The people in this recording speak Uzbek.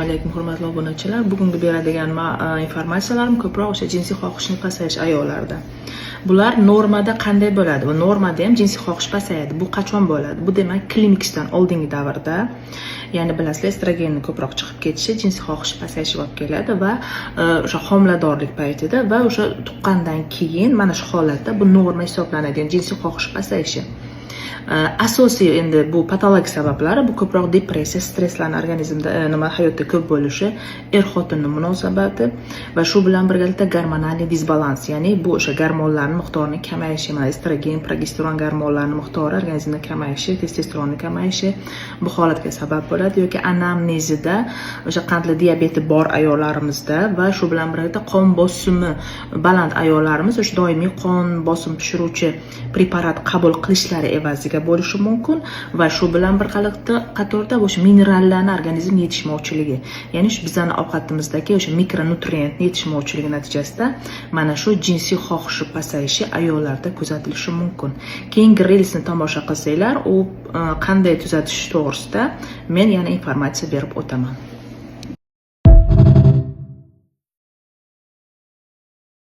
alaykum hurmatli obunachilar. Bugungi beradigan informatsiyalarim ko'proq o'sha jinsiy xohishning pasayish ayollarda. Bular normada qanday bo'ladi? Va normada ham jinsiy xohish pasayadi. Bu qachon bo'ladi? Bu demak klimaksdan oldingi davrda, ya'ni bilasizlar, estrogenning ko'proq chiqib ketishi jinsiy xohish pasayishi bo'lib keladi va o'sha homiladorlik paytida va o'sha tuqqandan keyin mana shu holatda bu norma hisoblanadigan jinsiy xohish pasayishi. Asosiy endi bu patologik sabablari bu ko'proq depressiya, stresslarning organizmda hayotda ko'p bo'lishi, xotinning munosabati va shu bilan birgalikda gormonal disbalans, ya'ni bu o'sha gormonlarning miqdorining kamayishi, mana estrogen, progesteron gormonlarining miqdori organizmda kamayishi, testosteronning kamayishi bu holatga sabab bo'ladi yoki anamnezida o'sha qandli diabeti bor ayollarimizda va shu bilan birgalikda qon bosimi baland ayollarimiz o'sha doimiy qon bosim tushiruvchi preparat qabul qilishlari evaziga bo'lishi mumkin va shu bilan bir qatorda o'sha minerallarning organizm yetishmovchiligi, ya'ni shu bizning ovqatimizdagi o'sha mikronutrient yetishmovchiligi natijasida mana shu jinsiy xohish pasayishi ayollarda kuzatilishi mumkin. Keyingi reelsni tomosha qilsanglar, u qanday tuzatish to'g'risida men yana informatsiya berib o'taman.